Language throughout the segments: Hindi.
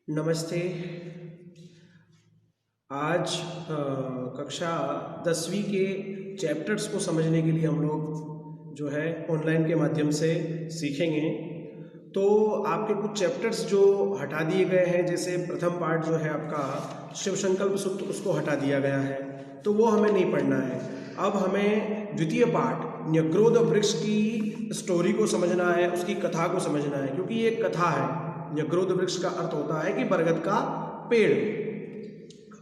नमस्ते। आज कक्षा 10वीं के चैप्टर्स को समझने के लिए हम लोग जो है ऑनलाइन के माध्यम से सीखेंगे। तो आपके कुछ चैप्टर्स जो हटा दिए गए हैं, जैसे प्रथम पार्ट जो है आपका शिव संकल्प सूक्त, उसको हटा दिया गया है, तो वो हमें नहीं पढ़ना है। अब हमें द्वितीय पार्ट न्यग्रोध वृक्ष की स्टोरी को समझना है, उसकी कथा को समझना है, क्योंकि ये एक कथा है। न्यग्रोध वृक्ष का अर्थ होता है कि बरगद का पेड़।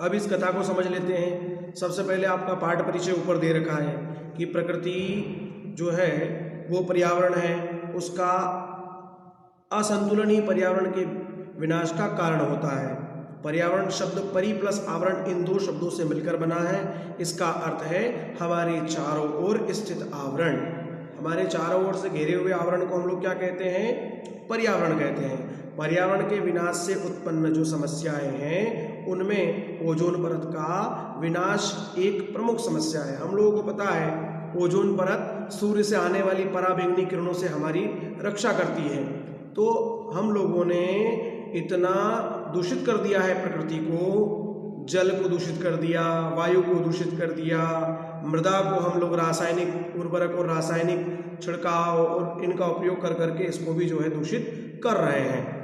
अब इस कथा को समझ लेते हैं। सबसे पहले आपका पाठ परिचय ऊपर दे रखा है कि प्रकृति जो है वो पर्यावरण है, उसका असंतुलन ही पर्यावरण के विनाश का कारण होता है। पर्यावरण शब्द परि प्लस आवरण, इन दो शब्दों से मिलकर बना है। इसका अर्थ है हमारे चारों ओर स्थित आवरण। हमारे चारों ओर से घेरे हुए आवरण को हम लोग क्या कहते हैं? पर्यावरण कहते हैं। पर्यावरण के विनाश से उत्पन्न जो समस्याएं हैं, उनमें ओजोन परत का विनाश एक प्रमुख समस्या है। हम लोगों को पता है ओजोन परत सूर्य से आने वाली पराबैंगनी किरणों से हमारी रक्षा करती है। तो हम लोगों ने इतना दूषित कर दिया है प्रकृति को, जल को दूषित कर दिया, वायु को दूषित कर दिया, मृदा को हम लोग रासायनिक उर्वरक और रासायनिक छिड़काव और इनका उपयोग कर करके इसको भी जो है दूषित कर रहे हैं।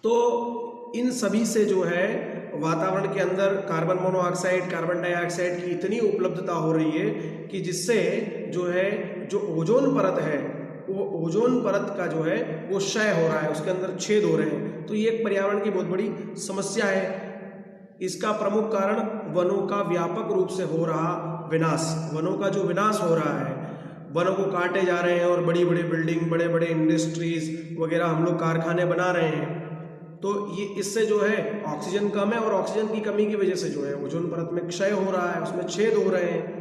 तो इन सभी से जो है वातावरण के अंदर कार्बन मोनोऑक्साइड, कार्बन डाइऑक्साइड की इतनी उपलब्धता हो रही है कि जिससे जो है जो ओजोन परत है, वो ओजोन परत का जो है वो क्षय हो रहा है, उसके अंदर छेद हो रहे हैं। तो ये एक पर्यावरण की बहुत बड़ी समस्या है। इसका प्रमुख कारण वनों का व्यापक रूप से हो रहा विनाश, वनों का जो विनाश हो रहा है, वनों को काटे जा रहे हैं और बड़ी बड़ी बिल्डिंग, बड़े बड़े इंडस्ट्रीज वगैरह हम लोग कारखाने बना रहे हैं। तो ये इससे जो है ऑक्सीजन कम है और ऑक्सीजन की कमी की वजह से जो है ओजोन परत में क्षय हो रहा है, उसमें छेद हो रहे हैं।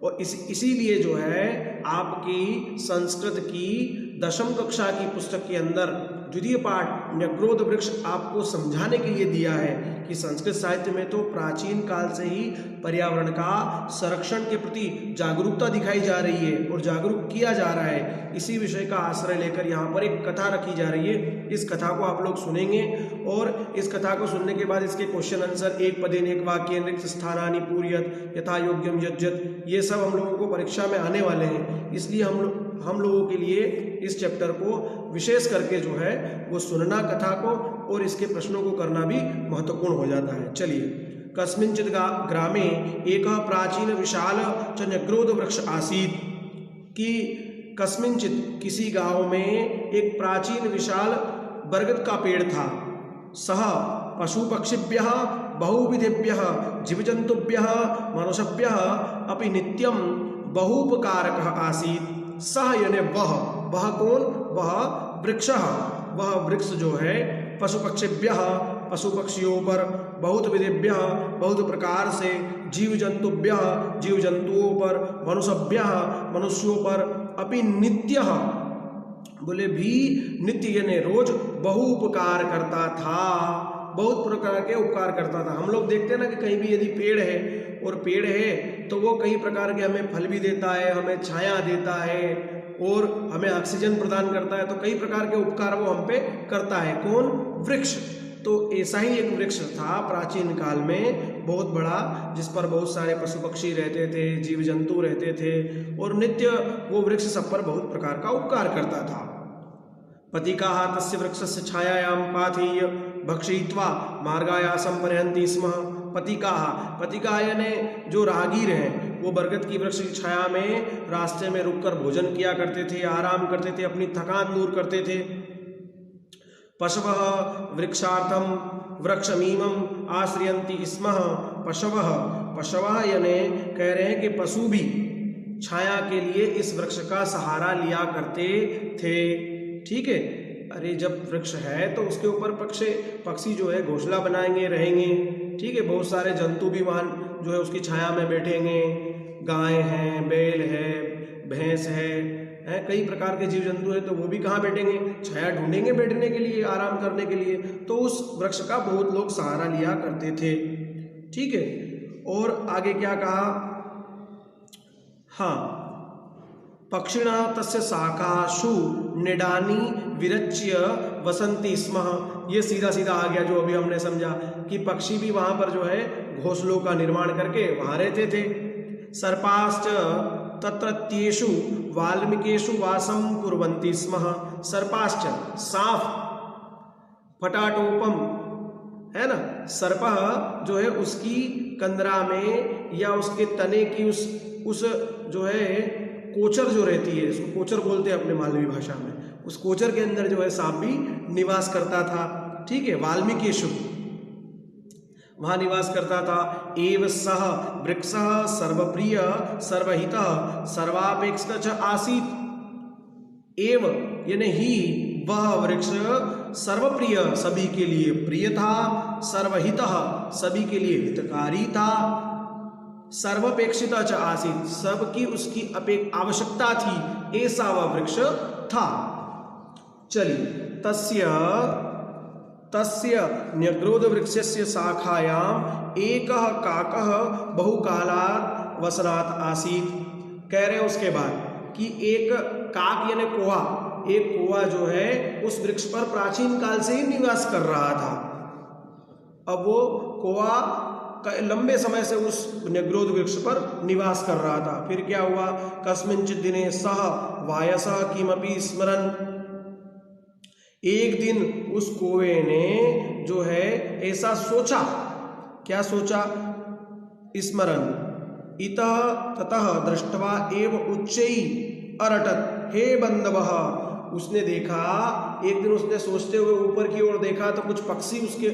और इसीलिए जो है आपकी संस्कृत की 10वीं कक्षा की पुस्तक के अंदर द्वितीय पाठ न्यग्रोध वृक्ष आपको समझाने के लिए दिया है कि संस्कृत साहित्य में तो प्राचीन काल से ही पर्यावरण का संरक्षण के प्रति जागरूकता दिखाई जा रही है और जागरूक किया जा रहा है। इसी विषय का आश्रय लेकर यहाँ पर एक कथा रखी जा रही है। इस कथा को आप लोग सुनेंगे और इस कथा को सुनने के बाद इसके क्वेश्चन आंसर, एक पदेन एक वाक्य, रिक्त स्थानानि पूरयत यथा योग्यम यज्जत, ये सब हम लोगों को परीक्षा में आने वाले हैं। इसलिए हम लोगों के लिए इस चैप्टर को विशेष करके जो है वो सुनना कथा को और इसके प्रश्नों को करना भी महत्वपूर्ण हो जाता है। चलिए, कस्मिंचित ग्रामे एक प्राचीन विशाल च न्यग्रोध वृक्ष आसीत्, कि कस्मिंचित किसी गांव में एक प्राचीन विशाल बरगद का पेड़ था। सह पशु पक्षिभ्यः बहुविधेभ्यः जीवजंतुभ्यः मनुष्यभ्यः अपि नित्यं बहुपकारकः आसीत्। सह यानी वह कौन? वह वृक्षः, वह वृक्ष जो है पशु पक्षिभ्यः, पशु पक्षियों पर, बहुत विधेभ्यः, बहुत प्रकार से, जीव जंतुभ्यः, जीव जंतुओं पर, मनुष्यभ्यः, मनुष्यों पर, अपि नित्यः, बोले भी नित्य यानी रोज, बहु उपकार करता था, बहुत प्रकार के उपकार करता था। हम लोग देखते हैं ना कि कहीं भी यदि पेड़ है और पेड़ है तो वो कई प्रकार के हमें फल भी देता है, हमें छाया देता है और हमें ऑक्सीजन प्रदान करता है। तो कई प्रकार के उपकार वो हम पे करता है। कौन? वृक्ष। तो ऐसा ही एक वृक्ष था प्राचीन काल में, बहुत बड़ा, जिस पर बहुत सारे पशु पक्षी रहते थे, जीव जंतु रहते थे और नित्य वो वृक्ष सब पर बहुत प्रकार का उपकार करता था। पथिकाः तस्य वृक्षस्य छायायां पाथेय भक्षयित्वा मार्गायासं परिहन्ति स्म। पथिका यानी जो राहगीर हैं, वो बरगद की वृक्ष की छाया में रास्ते में रुककर भोजन किया करते थे, आराम करते थे, अपनी थकान दूर करते थे। पशवः वृक्षार्थं वृक्षमीमं आश्रयन्ति स्म। पशवः यानी कह रहे हैं कि पशु भी छाया के लिए इस वृक्ष का सहारा लिया करते थे। ठीक है, अरे जब वृक्ष है तो उसके ऊपर पक्षी जो है घोंसला बनाएंगे, रहेंगे। ठीक है, बहुत सारे जंतु भी वहाँ जो है उसकी छाया में बैठेंगे। गाय हैं, बैल है, भैंस है, कई प्रकार के जीव जंतु हैं, तो वो भी कहाँ बैठेंगे? छाया ढूंढेंगे बैठने के लिए, आराम करने के लिए। तो उस वृक्ष का बहुत लोग सहारा लिया करते थे। ठीक है, और आगे क्या कहा? हाँ, पक्षिणः तस्य शाखासु निडानि विरच्य वसंती स्म। ये सीधा सीधा आ गया जो अभी हमने समझा कि पक्षी भी वहां पर जो है घोंसलों का निर्माण करके वहां रहते थे। सर्पाश्च तत्रत्येषु वाल्मीकेषु वासं कुर्वन्ति स्म। सर्पाश्च सांप, फटाटोपम है ना, सर्प जो है उसकी कंदरा में या उसके तने की उस जो है कोचर जो रहती है, उसको कोचर बोलते हैं अपने मालवी भाषा में, उस कोचर के अंदर जो है सांप भी निवास करता था। ठीक है, वाल्मीकेषु वहां निवास करता था। एव सह वृक्ष सर्वप्रिय सर्वहित सर्वापेक्षित च आसीत। एव यानी ही वह वृक्ष सर्वप्रिय सभी के लिए प्रिय था, सर्वहित सभी के लिए हितकारी था, सर्वपेक्षित च आसीत सबकी उसकी आवश्यकता थी, ऐसा वह वृक्ष था। चलिए, तस्य न्यग्रोध वृक्षस्य शाखायाम एकः काकः बहुकालात् वसनात् आसीत्। कह रहे हैं उसके बाद कि एक काक यानी कोआ, एक कोआ जो है उस वृक्ष पर प्राचीन काल से ही निवास कर रहा था। अब वो कोआ लंबे समय से उस न्यग्रोध वृक्ष पर निवास कर रहा था। फिर क्या हुआ, कस्मिंचित् दिने सह वायसः किमपि स्मरन्। एक दिन उस कोवे ने जो है ऐसा सोचा, क्या सोचा, स्मरन् इतः ततः दृष्ट्वा एव उच्चैः अरटत हे बंधवः। उसने देखा, एक दिन उसने सोचते हुए ऊपर की ओर देखा तो कुछ पक्षी उसके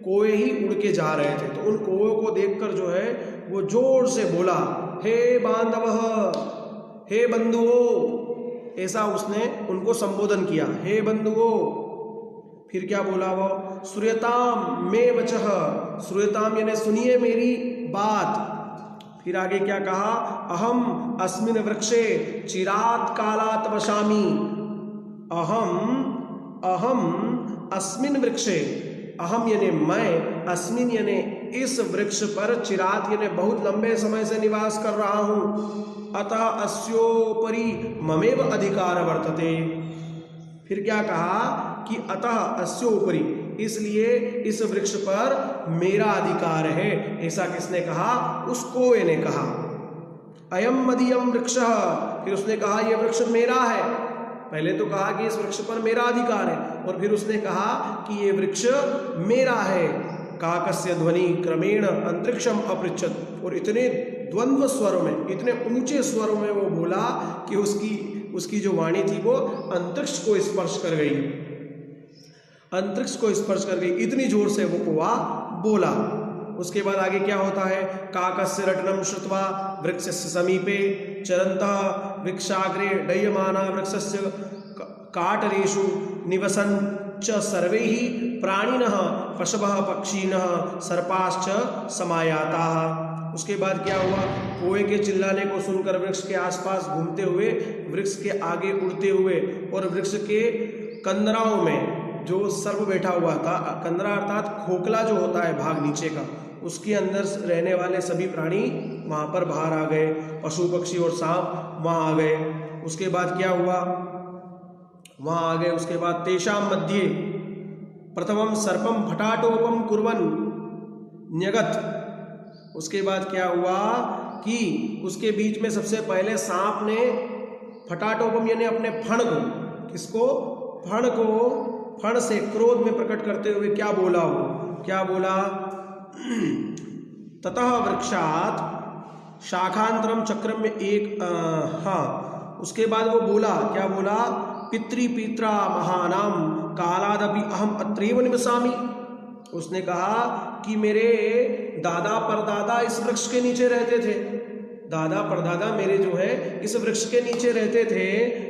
कोए ही उड़ के जा रहे थे। तो उन कोओं को देखकर जो है वो जोर से बोला, हे बांधवः, हे बंधुओं, ऐसा उसने उनको संबोधन किया, हे बंधुओं। फिर क्या बोला वो, श्रूयताम मे वचः, श्रूयताम यानी सुनिए मेरी बात। फिर आगे क्या कहा, अहम अस्मिन् वृक्षे चिरात् कालात् वसामि। अहम अस्मिन् वृक्षे, अहम यानी मैं, अस्मिन यानी इस वृक्ष पर, चिरात यानी बहुत लंबे समय से निवास कर रहा हूं, अतः अस्योपरि ममेव अधिकार वर्तते। फिर क्या कहा कि अतः अस्योपरि, इसलिए इस वृक्ष पर मेरा अधिकार है। ऐसा किसने कहा, उस कोए ने कहा। अयम मदीयम वृक्षः, फिर उसने कहा यह वृक्ष मेरा है। पहले तो कहा कि इस वृक्ष पर मेरा अधिकार है, और फिर उसने कहा कि ये वृक्ष मेरा है। काकस्य ध्वनि क्रमेण अंतरिक्षम अपृच्छत, और इतने द्वंद्व स्वरों में, इतने ऊंचे स्वरों में वो बोला कि उसकी जो वाणी थी वो अंतरिक्ष को स्पर्श कर गई, अंतरिक्ष को स्पर्श कर गई, इतनी जोर से वो कोआ बोला। उसके बाद आगे क्या होता है, काकस्य रटनम श्रुत्वा वृक्षस्य समीपे चरन्तः वृक्षाग्रे डयमाना वृक्षस्य काटरेषु निवसन् च सर्वैः प्राणिनः पशवः पक्षिणः सर्पाश्च समायाताः। उसके बाद क्या हुआ, कोए के चिल्लाने को सुनकर वृक्ष के आसपास घूमते हुए, वृक्ष के आगे उड़ते हुए, और वृक्ष के कंदराओं में जो सर्प बैठा हुआ था, कंदरा अर्थात खोखला जो होता है भाग नीचे का, उसके अंदर रहने वाले सभी प्राणी वहाँ पर बाहर आ गए, पशु पक्षी और सांप वहाँ आ गए। उसके बाद क्या हुआ, वहाँ आ गए। उसके बाद तेषां मध्ये प्रथमं सर्पम फटाटोपम कुर्वन् न्यगत। उसके बाद क्या हुआ कि उसके बीच में सबसे पहले सांप ने फटाटोपम यानी अपने फण को, किसको, फण को, फण से क्रोध में प्रकट करते हुए क्या बोला, वो क्या बोला, ततः वृक्षात शाखांतरम चक्रम में एक उसके बाद वो बोला, क्या बोला, पितृपित्रा महानाम कालादपि अहम अत्रैव निवसामि। उसने कहा कि मेरे दादा परदादा इस वृक्ष के नीचे रहते थे, दादा परदादा मेरे जो है इस वृक्ष के नीचे रहते थे,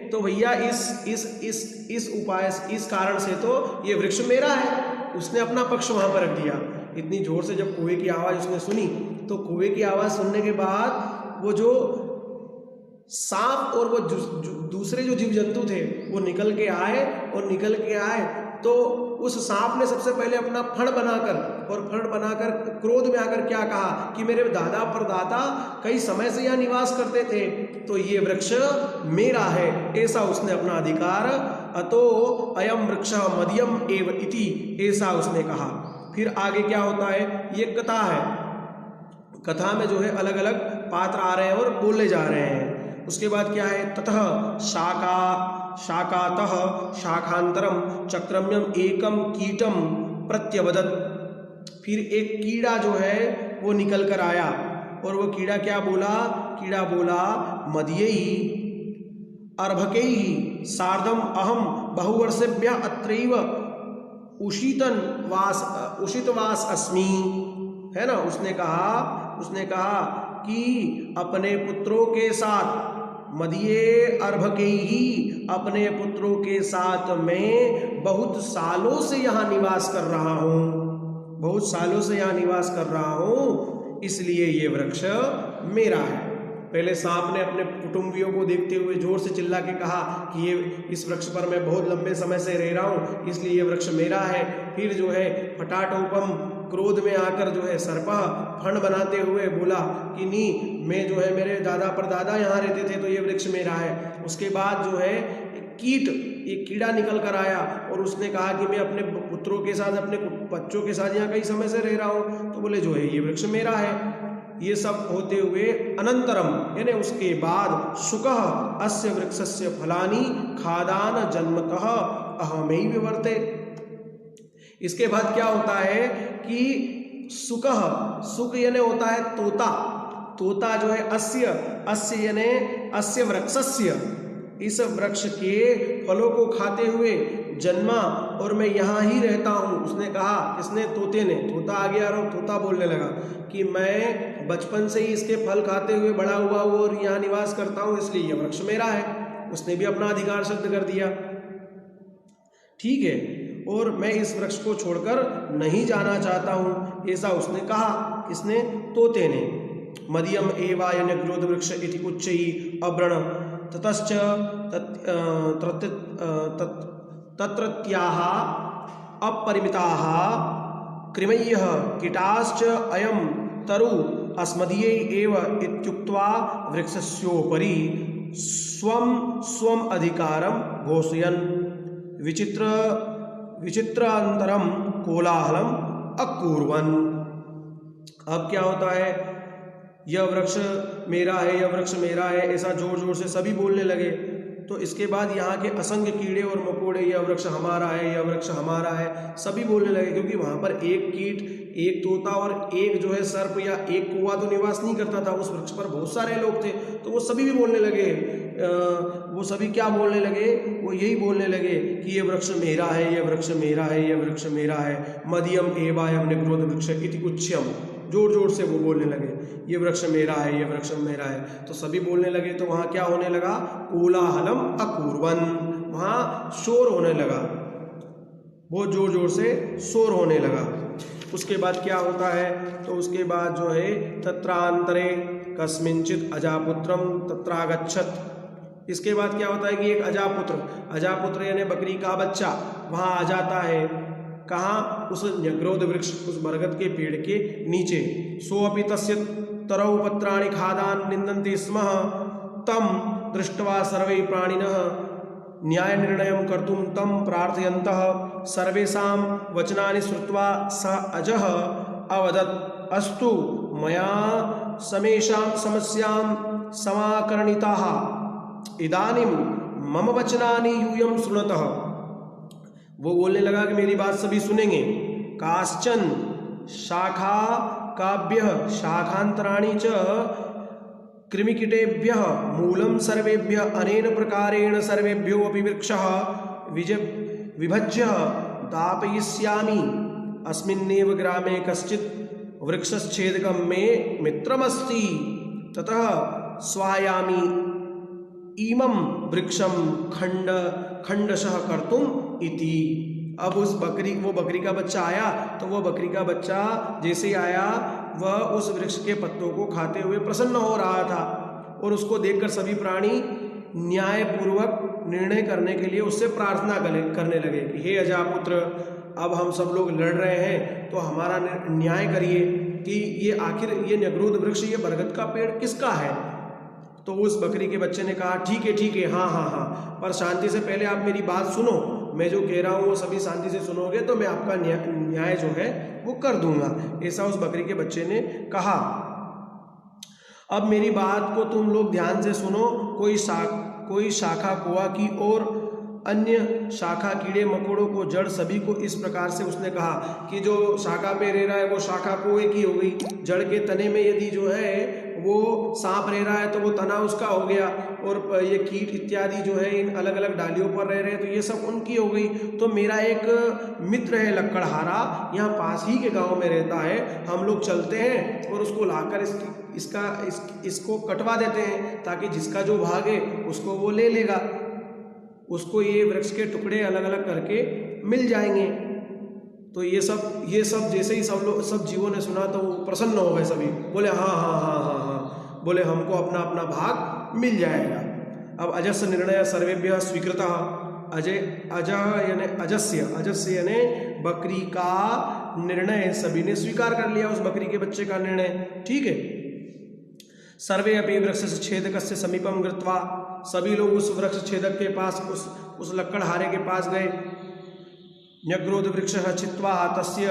तो भैया इस उपाय, इस कारण से तो ये वृक्ष मेरा है। उसने अपना पक्ष वहां पर रख दिया। इतनी जोर से जब कुएं की आवाज़ उसने सुनी, तो कुएं की आवाज़ सुनने के बाद वो जो सांप और वो दूसरे जो जीव जंतु थे वो निकल के आए, तो उस सांप ने सबसे पहले अपना फण बनाकर क्रोध में आकर क्या कहा कि मेरे दादा परदादा कई समय से यहाँ निवास करते थे, तो ये वृक्ष मेरा है, ऐसा उसने अपना अधिकार अतो अयम वृक्ष मदीयम एव इति, ऐसा उसने कहा। फिर आगे क्या होता है, ये कथा है, कथा में जो है अलग अलग पात्र आ रहे हैं और बोले जा रहे हैं। उसके बाद क्या है, ततः शाकातः शाखांतरम चक्रम्यम एकम कीटम प्रत्यवदत्। फिर एक कीड़ा जो है वो निकल कर आया और वो कीड़ा क्या बोला, कीड़ा बोला मदीयैहि अर्भकैहि सार्धम अहम बहुवर्षेभ्यः अत्रैव उषितवास अस्मि, है ना। उसने कहा कि अपने पुत्रों के साथ, मदीये अर्भकैहि, अपने पुत्रों के साथ मैं बहुत सालों से यहाँ निवास कर रहा हूँ, बहुत सालों से यहाँ निवास कर रहा हूँ, इसलिए ये वृक्ष मेरा है। पहले सांप ने अपने कुटुंबियों को देखते हुए जोर से चिल्ला के कहा कि ये इस वृक्ष पर मैं बहुत लंबे समय से रह रहा हूँ, इसलिए ये वृक्ष मेरा है। फिर जो है फटाटोपम क्रोध में आकर जो है सर्पः फण बनाते हुए बोला कि नहीं, मैं जो है मेरे दादा परदादा यहाँ रहते थे तो ये वृक्ष मेरा है। उसके बाद जो है एक कीड़ा निकल कर आया और उसने कहा कि मैं अपने पुत्रों के साथ, अपने बच्चों के साथ यहाँ कई समय से रह रहा हूँ, तो बोले जो है ये वृक्ष मेरा है। ये सब होते हुए अनंतरम, यानी उसके बाद, शुकः अस्य वृक्षस्य फलानि खादान जन्मतः अहमैव विवर्ते। इसके बाद क्या होता है कि सुक यानी होता है तोता, तोता जो है अस्य यानी अस्य वृक्षस्य, इस वृक्ष के फलों को खाते हुए जन्मा और मैं यहाँ ही रहता हूँ। उसने कहा, किसने, तोते ने, तोता आ गया और तोता बोलने लगा कि मैं बचपन से ही इसके फल खाते हुए बड़ा हुआ हूँ और यहाँ निवास करता हूँ, इसलिए यह वृक्ष मेरा है। उसने भी अपना अधिकार सिद्ध कर दिया, ठीक है, और मैं इस वृक्ष को छोड़कर नहीं जाना चाहता हूँ, ऐसा उसने कहा। किसने, तोते ने। मदीयम एवायन ग्रोध वृक्ष इति उच्चैः अव्रण ततश्च तत्रत्याः अपरिमिताः कृमय्यः कीटाश्च अयं तरु अस्मदीये एव इत्युक्त्वा वृक्षस्योपरि स्वम अधिकारं घोषयन् विचित्रान्तरं कोलाहलम् अकुर्वन्। अब क्या होता है, यह वृक्ष मेरा है, यह वृक्ष मेरा है, ऐसा जोर जोर से सभी बोलने लगे। तो इसके बाद यहाँ के असंख्य कीड़े और मकोड़े, यह वृक्ष हमारा है, यह वृक्ष हमारा है, सभी बोलने लगे, क्योंकि वहाँ पर एक कीट, एक तोता और एक जो है सर्प या एक कौवा तो निवास नहीं करता था, उस वृक्ष पर बहुत सारे लोग थे, तो वो सभी भी बोलने लगे। वो सभी क्या बोलने लगे, वो यही बोलने लगे कि ये वृक्ष मेरा है, ये वृक्ष मेरा है, ये वृक्ष मेरा है। मदीयम एवायम निग्रोध वृक्ष इति उच्यम, जोर जोर से वो बोलने लगे, ये वृक्ष मेरा है, ये वृक्ष मेरा है। तो सभी बोलने लगे, तो वहाँ क्या होने लगा, कोलाहलम अकुर्वन्, वहाँ शोर होने लगा, बहुत जोर जोर से शोर होने लगा। उसके बाद क्या होता है, तो उसके बाद जो है तत्रांतरे कस्मिंचित अजापुत्रम तत्रागच्छत। इसके बाद क्या होता है कि एक अजापुत्र यानी बकरी का बच्चा वहाँ आ जाता है। कहाँ, उस न्यग्रोध वृक्ष, उस बरगद के पेड़ के नीचे। सोऽपि तस्य तरौ पत्राणि खादान निन्दन्ति स्म तम दृष्ट्वा सर्वे प्राणिनः न्याय निर्णयं कर्तुं तं प्रार्थयन्तः। सर्वेषां वचनानि श्रुत्वा स अजः अवदत्, अस्तु मया समेषां समस्यां समाकर्णिताः, इदानीं मम वचनानि यूयं शृणुतः। वो बोलने लगा कि मेरी बात सभी सुनेंगे। काश्चन शाखा काभ्यः शाखांतराणि च कृमिकीटेभ्यः मूलं सर्वेभ्यः अनेन प्रकारेण सर्वेभ्यो अपि वृक्षः विभज्य दापयिष्यामि। अस्मिन्नेव ग्रामे कश्चित् वृक्षच्छेदकं मे मित्रमस्ति, ततः स्वायामि इमं वृक्षं खंडशः कर्तुम इति। अब वो बकरी का बच्चा आया, तो वो बकरी का बच्चा जैसे ही आया, वह उस वृक्ष के पत्तों को खाते हुए प्रसन्न हो रहा था, और उसको देखकर सभी प्राणी न्यायपूर्वक निर्णय करने के लिए उससे प्रार्थना करने लगे कि हे अजापुत्र, अब हम सब लोग लड़ रहे हैं, तो हमारा न्याय करिए कि ये आखिर ये न्यग्रोध वृक्ष, ये बरगद का पेड़ किसका है। तो उस बकरी के बच्चे ने कहा ठीक है, हाँ हाँ हाँ, पर शांति से पहले आप मेरी बात सुनो, मैं जो कह रहा हूँ वो सभी शांति से सुनोगे तो मैं आपका न्याय जो है वो कर दूंगा। ऐसा उस बकरी के बच्चे ने कहा। अब मेरी बात को तुम लोग ध्यान से सुनो। कोई शाखा कुआ की और अन्य शाखा कीड़े मकोड़ों को जड़ सभी को इस प्रकार से उसने कहा कि जो शाखा पे रह रहा है वो शाखा कुएं की हो गई, जड़ के तने में यदि जो है वो सांप रह रहा है तो वो तना उसका हो गया, और ये कीट इत्यादि जो है इन अलग अलग डालियों पर रह रहे हैं तो ये सब उनकी हो गई। तो मेरा एक मित्र है लक्कड़हारा, यहाँ पास ही के गांव में रहता है, हम लोग चलते हैं और उसको लाकर इसको कटवा देते हैं ताकि जिसका जो भाग है उसको वो ले लेगा, उसको ये वृक्ष के टुकड़े अलग अलग करके मिल जाएंगे। तो ये सब जैसे ही सब जीवों ने सुना तो वो प्रसन्न हो गए, सभी बोले हाँ हाँ हाँ हाँ हाँ, बोले हमको अपना अपना भाग मिल जाएगा। अब अजस्य निर्णय सर्वेभ्यः स्वीकृतः। अजस्य यानी बकरी का निर्णय सभी ने स्वीकार कर लिया, उस बकरी के बच्चे का निर्णय, ठीक है। सर्वे अपि वृक्षस्य छेदकस्य समीपम गत्वा, सभी लोग उस वृक्ष छेदक के पास उस लक्कड़हारे के पास गए। न्यग्रोध वृक्षः छित्त्वा तस्य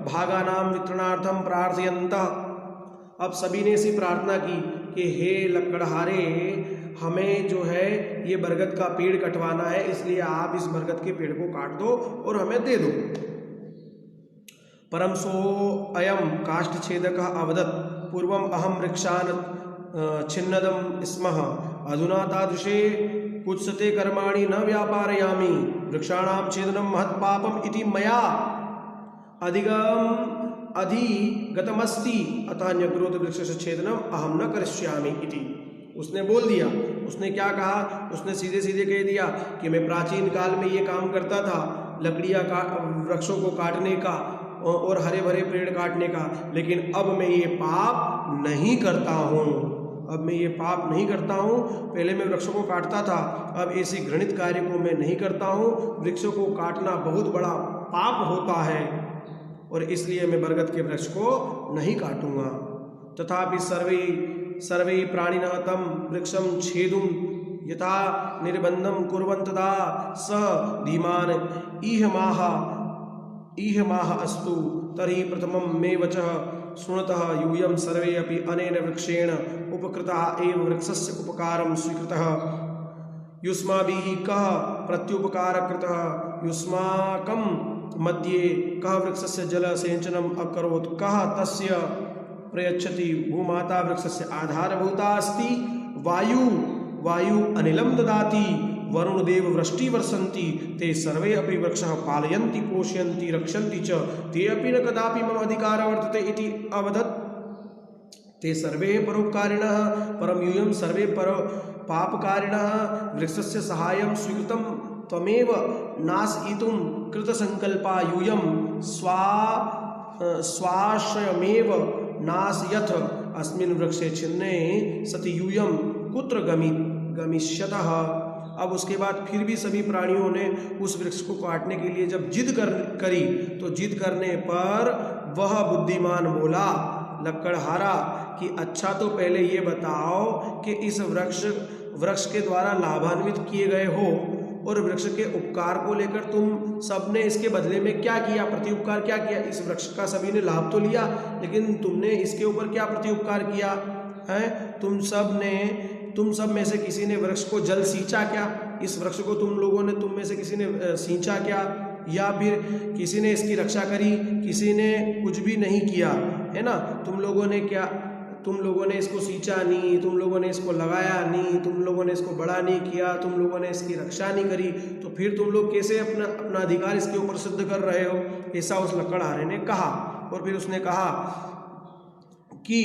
भागानां वितरणार्थं प्रार्थयन्तः। अब सभी ने ऐसी प्रार्थना की कि हे लक्कड़हारे, हमें जो है ये बरगद का पेड़ कटवाना है, इसलिए आप इस बरगद के पेड़ को काट दो और हमें दे दो। परम सो अयम काष्ठ छेदकः अवदत् पूर्वम अहम वृक्षान् छिन्नदम स्मः अधुना तादृशे कुत्सते कर्माणि न व्यापारयामि वृक्षाणां छेदनं महत्पापम इति मया अधिगतमस्ति अतः न्यग्रोध वृक्षस्य छेदनम अहम न करिष्यामि इति। उसने बोल दिया, उसने क्या कहा, उसने सीधे सीधे कह दिया कि मैं प्राचीन काल में ये काम करता था, लकड़ियाँ वृक्षों को काटने का और हरे भरे पेड़ काटने का, लेकिन अब मैं ये पाप नहीं करता हूँ, अब मैं ये पाप नहीं करता हूँ। पहले मैं वृक्षों को काटता था, अब ऐसी घृणित कार्य को मैं नहीं करता हूँ। वृक्षों को काटना बहुत बड़ा पाप होता है और इसलिए मैं बरगद के वृक्ष को नहीं काटूंगा। तथापि सर्वे प्राणिनः तं वृक्षं छेदुं यथा निर्बन्धं कुर्वन्तदा सः धीमान् ईहमाह अस्तु तर्हि प्रथमं मे वचः शृणुतः यूयं सर्वे अपि अनेन वृक्षेण उपकृताः एव वृक्षस्य उपकारं स्वीकृतः। युष्माभिः कः प्रत्युपकारः कृतः, युष्माकं मध्ये कः वृक्षस्य जलसेचनम् अकरोत्, कः तस्य प्रयच्छति। भूमाता वृक्षस्य आधारभूता अस्ति, वायु अनिलं ददाति, वरुणदेव वृष्टि वर्षन्ति, ते सर्वे अपि वृक्षः पालयन्ति पोषयन्ति रक्षन्ति च, ते अपि न कदापि मम अधिकारः वर्तते इति अवदत्। ते सर्वे परोपकारिणः परं यूयं सर्वे पापकारिणः वृक्षस्य सहायं स्वीकृतं त्वमेव नाशयितुं कृतसङ्कल्पा यूयं स्वाश्रयमेव नाशयथ अस्मिन् वृक्षे छिन्ने सति यूयं कुत्र गमिष्यतः। अब उसके बाद फिर भी सभी प्राणियों ने उस वृक्ष को काटने के लिए जब जिद करी तो जिद करने पर वह बुद्धिमान बोला लक्कड़हारा कि अच्छा तो पहले ये बताओ कि इस वृक्ष के द्वारा लाभान्वित किए गए हो और वृक्ष के उपकार को लेकर तुम सबने इसके बदले में क्या किया, प्रति उपकार क्या किया। इस वृक्ष का सभी ने लाभ तो लिया, लेकिन तुमने इसके ऊपर क्या प्रति उपकार किया है। तुम सब में से किसी ने वृक्ष को जल सींचा क्या, इस वृक्ष को तुम में से किसी ने सींचा क्या, या फिर किसी ने इसकी रक्षा करी, किसी ने कुछ भी नहीं किया, है ना। तुम लोगों ने इसको सींचा नहीं, तुम लोगों ने इसको लगाया नहीं, तुम लोगों ने इसको बड़ा नहीं किया, तुम लोगों ने इसकी रक्षा नहीं करी, तो फिर तुम लोग कैसे अपना अधिकार इसके ऊपर सिद्ध कर रहे हो। ऐसा उस लक्कड़हारे ने कहा। और फिर उसने कहा कि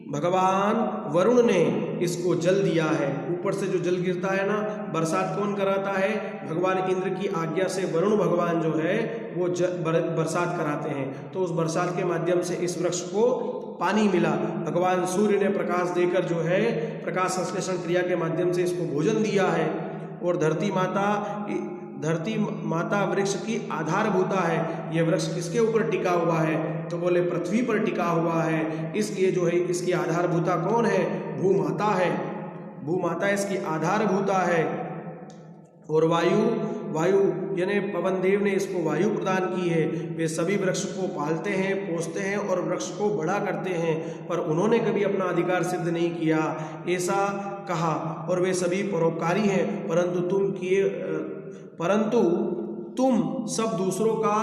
भगवान वरुण ने इसको जल दिया है, ऊपर से जो जल गिरता है ना, बरसात कौन कराता है, भगवान इंद्र की आज्ञा से वरुण भगवान जो है वो बरसात कराते हैं। तो उस बरसात के माध्यम से इस वृक्ष को पानी मिला। भगवान सूर्य ने प्रकाश देकर जो है प्रकाश संश्लेषण क्रिया के माध्यम से इसको भोजन दिया है। और धरती माता वृक्ष की आधारभूता है। यह वृक्ष किसके ऊपर टिका हुआ है, तो बोले पृथ्वी पर टिका हुआ है। इसलिए जो है इसकी आधारभूता कौन है, भूमाता है। भूमाता इसकी आधारभूता है, और वायु यानी पवन देव ने इसको वायु प्रदान की है। वे सभी वृक्ष को पालते हैं, पोसते हैं और वृक्ष को बड़ा करते हैं, पर उन्होंने कभी अपना अधिकार सिद्ध नहीं किया, ऐसा कहा। और वे सभी परोपकारी हैं, परंतु तुम सब दूसरों का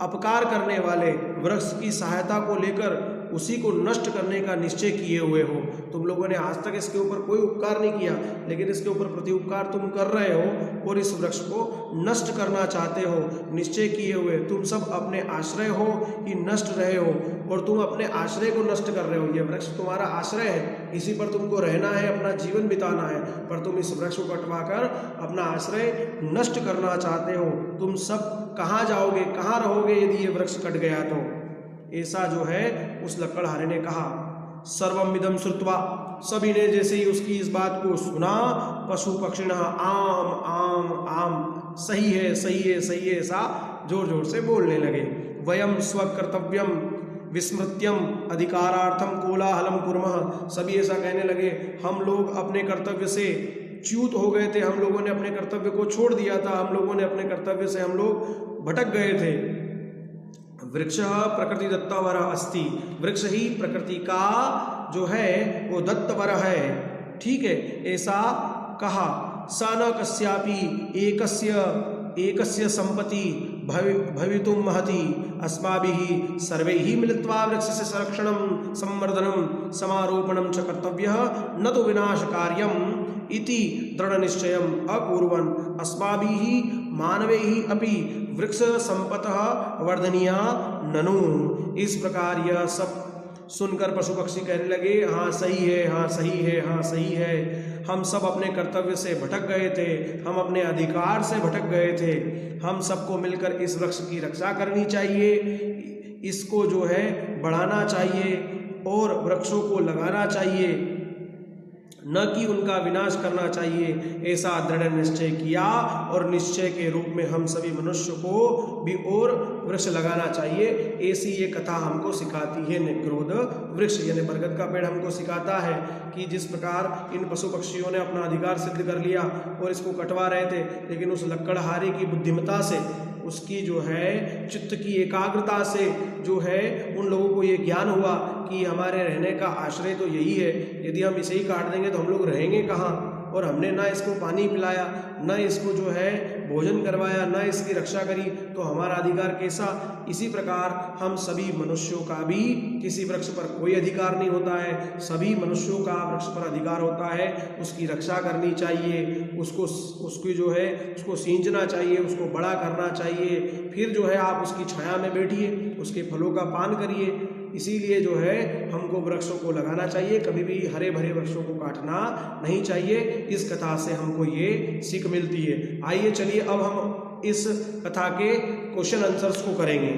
अपकार करने वाले वृक्ष की सहायता को लेकर उसी को नष्ट करने का निश्चय किए हुए हो। तुम लोगों ने आज तक इसके ऊपर कोई उपकार नहीं किया, लेकिन इसके ऊपर प्रति उपकार तुम कर रहे हो और इस वृक्ष को नष्ट करना चाहते हो, निश्चय किए हुए। तुम सब अपने आश्रय हो कि नष्ट रहे हो, और तुम अपने आश्रय को नष्ट कर रहे हो। यह वृक्ष तुम्हारा आश्रय है, इसी पर तुमको रहना है, अपना जीवन बिताना है, पर तुम इस वृक्ष को कटवाकर अपना आश्रय नष्ट करना चाहते हो। तुम सब कहाँ जाओगे, कहाँ रहोगे यदि ये वृक्ष कट गया तो? ऐसा जो है उस लक्कड़हारे ने कहा। सर्वमिदं श्रुत्वा, सभी ने जैसे ही उसकी इस बात को सुना, पशु पक्षिणः आम आम आम, सही है सही है सही है, ऐसा जोर जोर से बोलने लगे। वयम स्वकर्तव्यम विस्मृत्यम अधिकारार्थम कोलाहलम कुर्मः, सभी ऐसा कहने लगे, हम लोग अपने कर्तव्य से च्युत हो गए थे, हम लोगों ने अपने कर्तव्य को छोड़ दिया था, हम लोगों ने अपने कर्तव्य से हम लोग भटक गए थे। वृक्ष प्रकृति दत्तवर अस्ति, वृक्ष ही प्रकृति का जो है वो दत्तवर है, ठीक है, ऐसा कहा। स न कस्यापि एकस्य संपत्ति भवितुं महति, अस्माभिः सर्वैः मिलित्वा वृक्षस्य संरक्षणं संवर्धनं समारोपणं च कर्तव्यः, न तो विनाशकार्यम् इति दृढ़निश्चयम् अकुर्वन् अस्माभिः मानवैः अपि वृक्ष संपतः वर्धनीया ननु। इस प्रकार यह सब सुनकर पशु पक्षी कहने लगे, हाँ सही है, हाँ सही है, हाँ सही है, हम सब अपने कर्तव्य से भटक गए थे, हम अपने अधिकार से भटक गए थे, हम सबको मिलकर इस वृक्ष की रक्षा करनी चाहिए, इसको जो है बढ़ाना चाहिए और वृक्षों को लगाना चाहिए, न कि उनका विनाश करना चाहिए, ऐसा दृढ़ निश्चय किया। और निश्चय के रूप में हम सभी मनुष्य को भी और वृक्ष लगाना चाहिए, ऐसी ये कथा हमको सिखाती है। निग्रोध वृक्ष यानी बरगद का पेड़ हमको सिखाता है कि जिस प्रकार इन पशु पक्षियों ने अपना अधिकार सिद्ध कर लिया और इसको कटवा रहे थे, लेकिन उस लक्कड़हारे की बुद्धिमत्ता से, उसकी जो है चित्त की एकाग्रता से जो है उन लोगों को ये ज्ञान हुआ कि हमारे रहने का आश्रय तो यही है, यदि हम इसे ही काट देंगे तो हम लोग रहेंगे कहाँ। और हमने ना इसको पानी पिलाया, ना इसको जो है भोजन करवाया, ना इसकी रक्षा करी, तो हमारा अधिकार कैसा। इसी प्रकार हम सभी मनुष्यों का भी किसी वृक्ष पर कोई अधिकार नहीं होता है, सभी मनुष्यों का वृक्ष पर अधिकार होता है, उसकी रक्षा करनी चाहिए, उसकी जो है उसको सींचना चाहिए, उसको बड़ा करना चाहिए, फिर जो है आप उसकी छाया में बैठिए, उसके फलों का पान करिए। इसीलिए जो है हमको वृक्षों को लगाना चाहिए, कभी भी हरे भरे वृक्षों को काटना नहीं चाहिए। इस कथा से हमको ये सीख मिलती है। आइए चलिए अब हम इस कथा के क्वेश्चन आंसर्स को करेंगे।